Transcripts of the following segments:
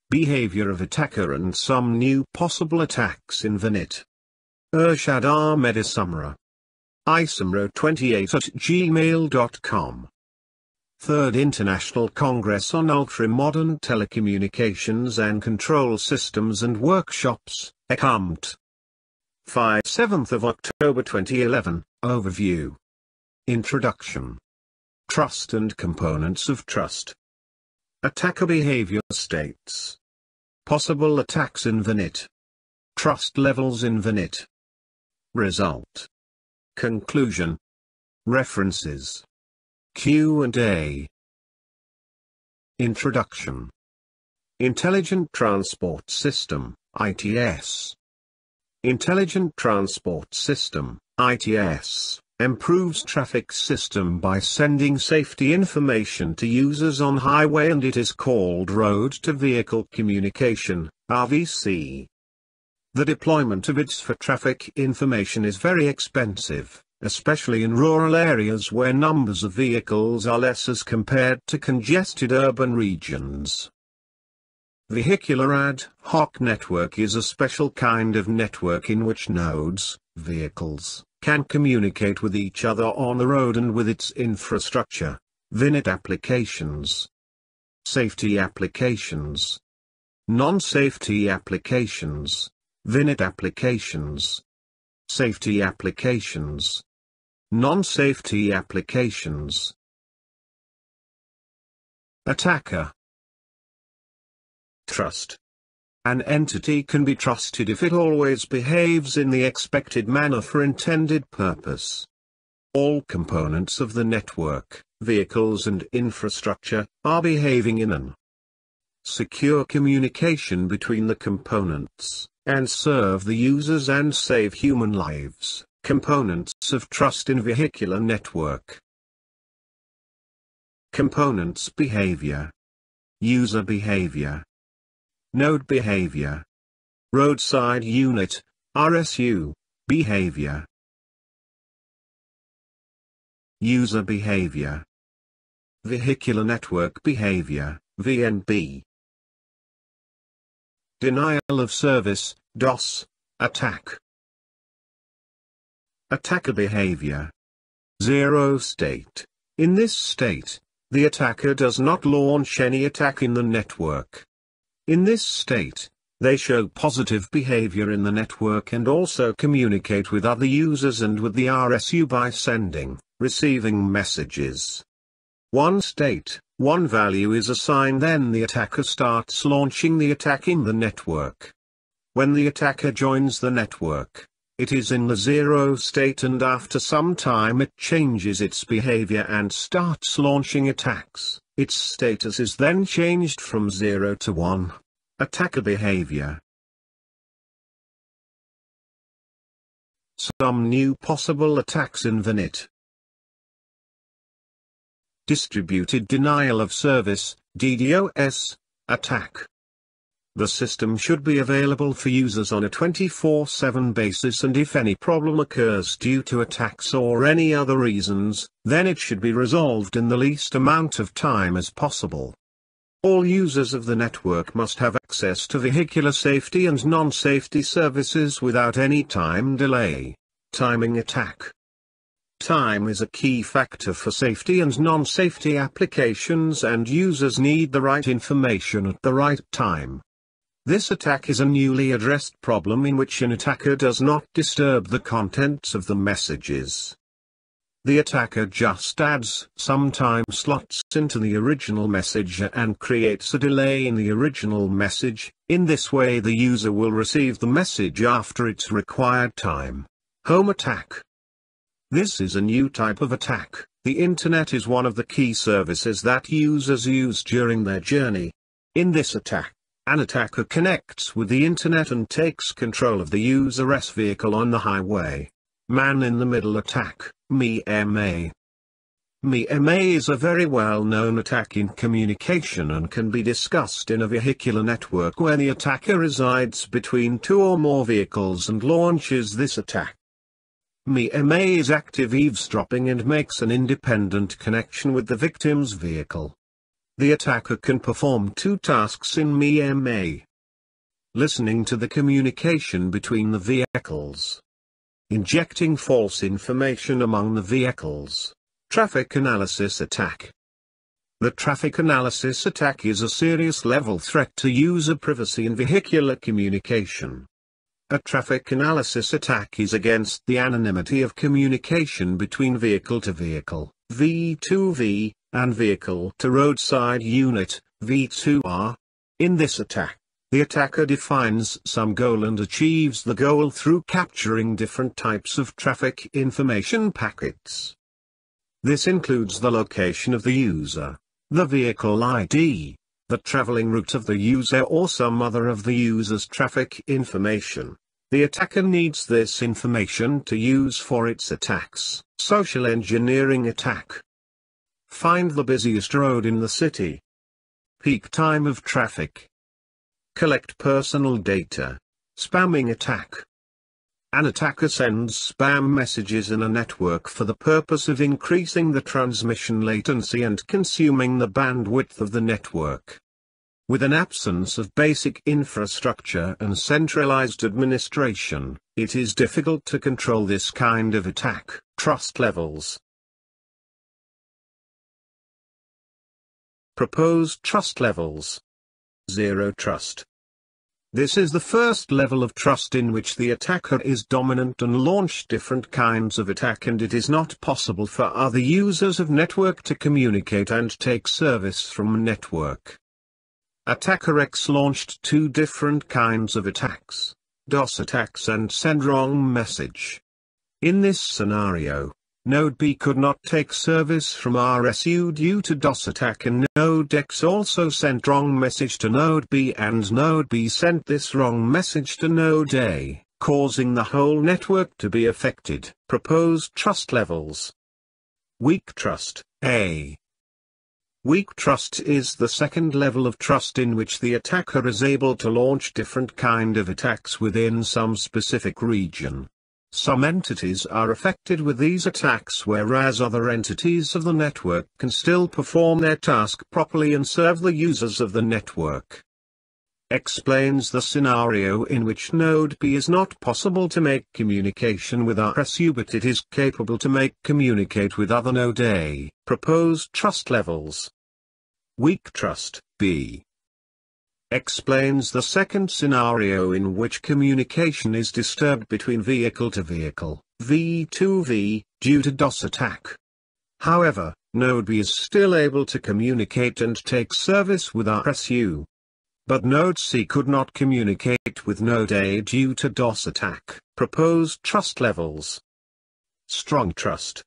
Behavior of attacker and some new possible attacks in VANET. Irshad Ahmed Isamra. isamro28@gmail.com. Third International Congress on Ultra-Modern Telecommunications and Control Systems and Workshops, ECOMT. 7th of October 2011, Overview. Introduction. Trust and components of trust. Attacker behavior states. Possible attacks in VANET. Trust levels in VANET. Result. Conclusion. References. Q&A. Introduction. Intelligent Transport System, ITS. Intelligent Transport System, ITS, improves traffic system by sending safety information to users on highway, and it is called Road-to-Vehicle Communication, RVC. The deployment of its for traffic information is very expensive, especially in rural areas where numbers of vehicles are less as compared to congested urban regions. Vehicular ad hoc network is a special kind of network in which nodes, vehicles, can communicate with each other on the road and with its infrastructure. VANET applications. Safety applications. Non-safety applications. VANET applications. Safety applications. Non-safety applications. Attacker. Trust. An entity can be trusted if it always behaves in the expected manner for intended purpose. All components of the network, vehicles and infrastructure, are behaving in an secure communication between the components, and serve the users and save human lives. Components of trust in vehicular network. Components behavior. User behavior. Node behavior. Roadside unit, RSU, behavior. User behavior. Vehicular network behavior, VNB. Denial of service, DOS, attack. Attacker behavior. Zero state. In this state, the attacker does not launch any attack in the network. In this state, they show positive behavior in the network and also communicate with other users and with the RSU by sending, receiving messages. One state, one value is assigned, then the attacker starts launching the attack in the network. When the attacker joins the network, it is in the zero state, and after some time it changes its behavior and starts launching attacks. Its status is then changed from 0 to 1. Attacker behavior. Some new possible attacks in VANET. Distributed denial of service, DDoS, attack. The system should be available for users on a 24/7 basis, and if any problem occurs due to attacks or any other reasons, then it should be resolved in the least amount of time as possible. All users of the network must have access to vehicular safety and non-safety services without any time delay. Timing attack. Time is a key factor for safety and non-safety applications, and users need the right information at the right time. This attack is a newly addressed problem in which an attacker does not disturb the contents of the messages. The attacker just adds some time slots into the original message and creates a delay in the original message. In this way the user will receive the message after its required time. Home attack. This is a new type of attack. The Internet is one of the key services that users use during their journey. In this attack, an attacker connects with the Internet and takes control of the user's vehicle on the highway. Man-in-the-middle attack, MEMA. MEMA is a very well-known attack in communication and can be discussed in a vehicular network where the attacker resides between two or more vehicles and launches this attack. MEMA is active eavesdropping and makes an independent connection with the victim's vehicle. The attacker can perform two tasks in MEMA. Listening to the communication between the vehicles. Injecting false information among the vehicles. Traffic analysis attack. The traffic analysis attack is a serious level threat to user privacy in vehicular communication. A traffic analysis attack is against the anonymity of communication between vehicle to vehicle, V2V, and vehicle to roadside unit, V2R. In this attack, the attacker defines some goal and achieves the goal through capturing different types of traffic information packets. This includes the location of the user, the vehicle ID, the traveling route of the user or some other of the user's traffic information. The attacker needs this information to use for its attacks. Social engineering attack. Find the busiest road in the city. Peak time of traffic. Collect personal data. Spamming attack. An attacker sends spam messages in a network for the purpose of increasing the transmission latency and consuming the bandwidth of the network. With an absence of basic infrastructure and centralized administration, it is difficult to control this kind of attack. Trust levels. Proposed trust levels. Zero trust. This is the first level of trust in which the attacker is dominant and launch different kinds of attack, and it is not possible for other users of network to communicate and take service from network. Attacker X launched two different kinds of attacks, DOS attacks and send wrong message. In this scenario, Node B could not take service from RSU due to DOS attack, and Node X also sent wrong message to Node B, and Node B sent this wrong message to Node A, causing the whole network to be affected. Proposed trust levels. Weak trust, A. Weak trust is the second level of trust in which the attacker is able to launch different kind of attacks within some specific region. Some entities are affected with these attacks, whereas other entities of the network can still perform their task properly and serve the users of the network. Explains the scenario in which Node B is not possible to make communication with RSU, but it is capable to make communicate with other Node A. Proposed trust levels. Weak trust, B. Explains the second scenario in which communication is disturbed between vehicle to vehicle, V2V, due to DOS attack. However, Node B is still able to communicate and take service with RSU. But Node C could not communicate with Node A due to DOS attack. Proposed trust levels. Strong trust.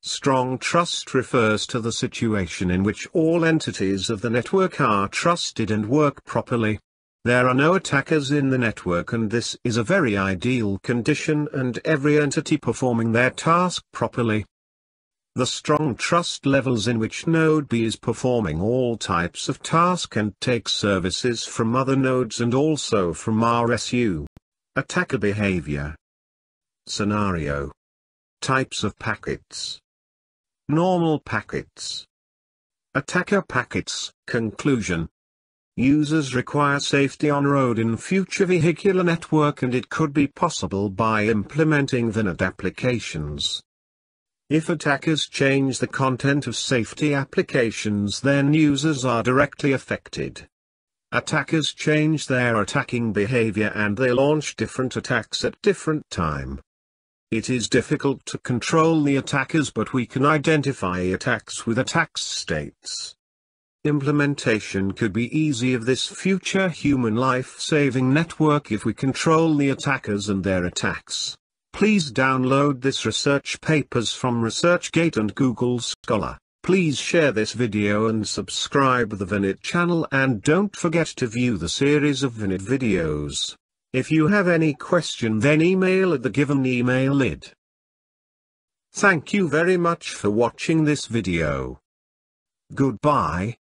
Strong trust refers to the situation in which all entities of the network are trusted and work properly. There are no attackers in the network, and this is a very ideal condition, and every entity performing their task properly. The strong trust levels in which Node B is performing all types of task and takes services from other nodes and also from RSU. Attacker behavior. Scenario. Types of packets. Normal packets. Attacker packets. Conclusion. Users require safety on road in future vehicular network, and it could be possible by implementing VANET applications. If attackers change the content of safety applications, then users are directly affected. Attackers change their attacking behavior and they launch different attacks at different time. It is difficult to control the attackers, but we can identify attacks with attack states. Implementation could be easy of this future human life-saving network if we control the attackers and their attacks. Please download this research papers from ResearchGate and Google Scholar. Please share this video and subscribe the VANET channel, and don't forget to view the series of VANET videos. If you have any question, then email at the given email ID. Thank you very much for watching this video. Goodbye.